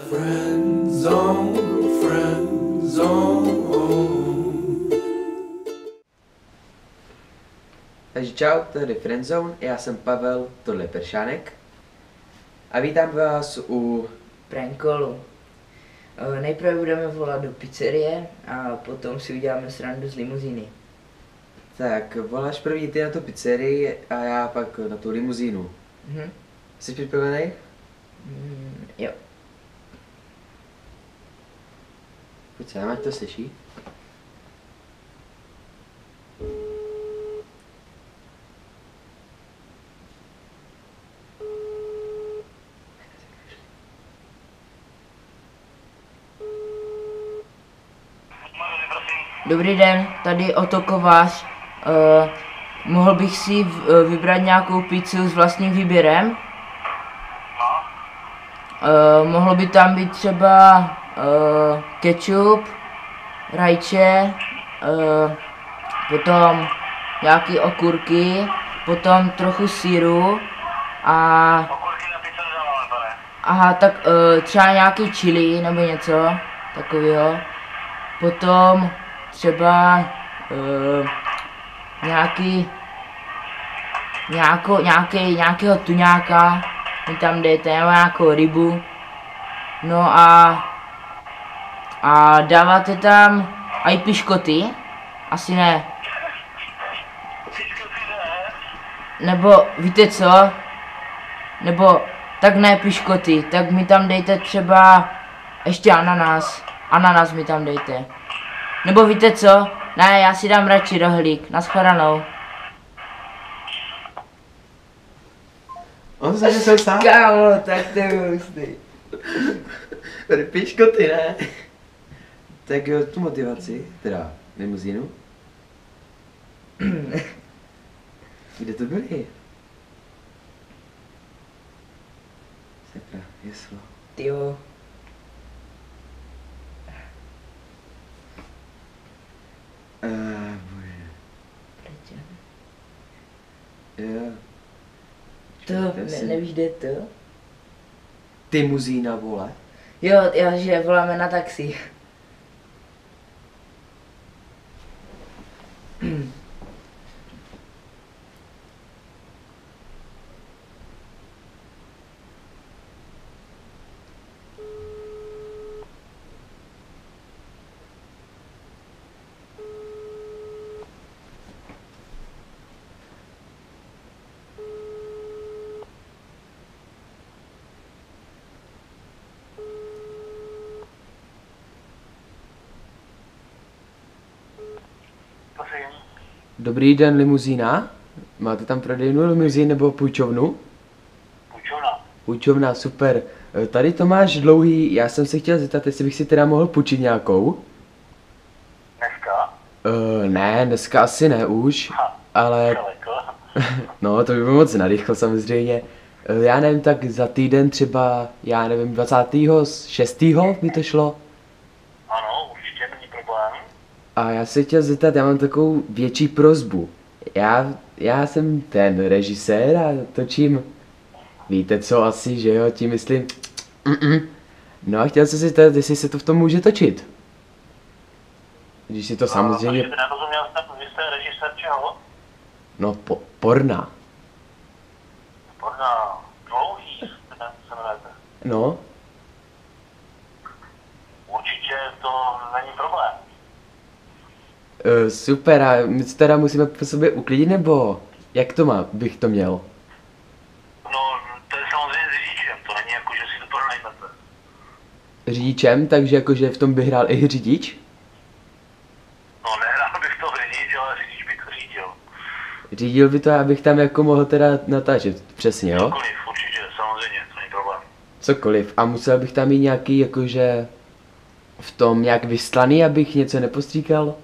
Friend zone, friend zone. Takže čau, tady Friendzone, já jsem Pavel, tohle je Peršánek a vítám vás u Prankolu. Nejprve budeme volat do pizzerie a potom si uděláme srandu z limuzíny. Tak, voláš první ty na tu pizzerii a já pak na tu limuzínu. Jsi připravený? Jo. Pojď sem, ať to slyší. Dobrý den, tady Oto Kovář. Mohl bych si vybrat nějakou pizzu s vlastním výběrem? Mohlo by tam být třeba ketchup, rajče, potom nějaký okurky, potom trochu sýru a... Okurky na pizzu nedáváme, pane. Aha, tak třeba nějaký chili nebo něco takového. Potom třeba nějakého tuňáka mi tam dejte, nebo nějakou rybu. No a dáváte tam i piškoty? Asi ne. Piškoty ne. Nebo víte co? Nebo tak ne piškoty, tak mi tam dejte třeba ještě ananas. Ananas mi tam dejte. Nebo víte co? Ne, já si dám radši rohlík. Naschledanou. On se že sám. Kámo, tak to je hustý. Tady piškoty, ne? Tak jo, tu motivaci, teda limuzínu. Kde to byli? Sakra, jeslo. Tyjo. Bože. Jo. Nevíš, kde je to? Limuzína, vole. Jo, že voláme na taxi. Prosím. Dobrý den, limuzína. Máte tam prodejnu limuzín nebo půjčovnu? Půjčovna. Půjčovna, super. Tady Tomáš Dlouhý, já jsem se chtěl zeptat, jestli bych si teda mohl půjčit nějakou. Dneska? Ne, dneska asi ne už, ale Daleko. no to by bylo moc narychlo samozřejmě. Já nevím, tak za týden třeba, já nevím, 26. by to šlo. Ano, určitě není problém. A já se chtěl zeptat, já mám takovou větší prosbu. Já jsem ten režisér a točím, víte co asi, že jo, tím myslím, No a chtěl jsem si zeptat, jestli se to v tom může točit. Když si to samozřejmě... Takže nerozuměl jsem, vy jste režisér čeho? No, porna. Porna Dlouhý, se jmenujete. No, Určitě to není problém. super, a my se teda musíme po sobě uklidit, nebo jak to má, bych to měl? No, to je samozřejmě s řidičem, to není jako, že si to pronajmete. Řidičem, takže jakože v tom by hrál i řidič? No, nehrál bych to řidič, ale řidič by to řídil. Řídil by to, abych tam jako mohl teda natáčet, přesně, jo? Cokoliv, určitě, samozřejmě, to není problém. Cokoliv. A musel bych tam mít nějaký, jakože v tom nějak vyslaný, abych něco nepostříkal?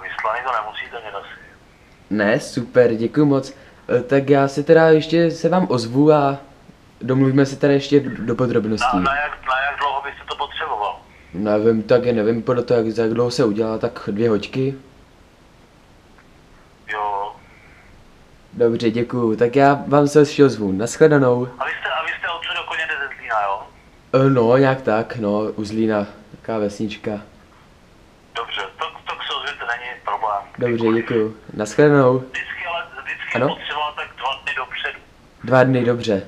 Vyslaný to nemusíte mít asi. Ne, super, děkuji moc. Tak já se teda ještě se vám ozvu a domluvíme se teda ještě do podrobností. Na jak dlouho byste to potřeboval? Nevím, tak já nevím, podle toho, jak dlouho se udělá, tak 2 hoďky. Jo. Dobře, děkuju. Tak já vám se ještě ozvu. Naschledanou. A vy jste odsud do Koně do Zemplína, jo? No, nějak tak, no, u Zlína, taková vesnička. Dobře, to se ozvěte, není problém. Dobře, děkuju. Naschledanou. Vždycky Ano? potřeba tak 2 dny dopředu. 2 dny, dobře.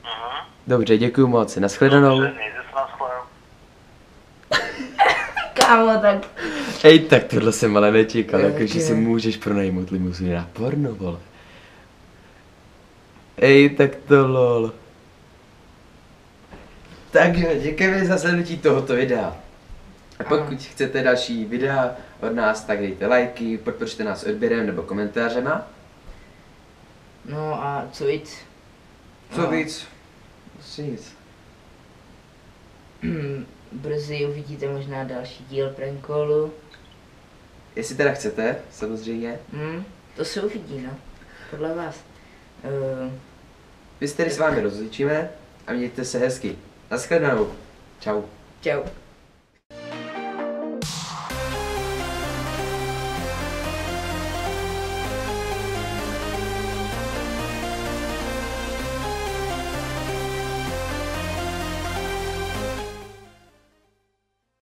Mhm. Dobře, děkuju moc. Naschledanou. Dobře, mějte se na shledanou. Kámo, tak Ej, tak tohle jsem ale nečekal, Ok. jakože si můžeš pronajmout limuzínu na porno, vole. Ej, tak to lol. Takže děkujeme za slednutí tohoto videa. A pokud chcete další videa od nás, tak dejte lajky, podpořte nás odběrem nebo komentářema. no a co víc? Co No. víc? Prostě nic. Brzy uvidíte možná další díl prankolu. Jestli teda chcete, samozřejmě. To se uvidí, no. Podle vás. My se tedy s vámi rozličíme a mějte se hezky. Naschledanou. Čau. Čau.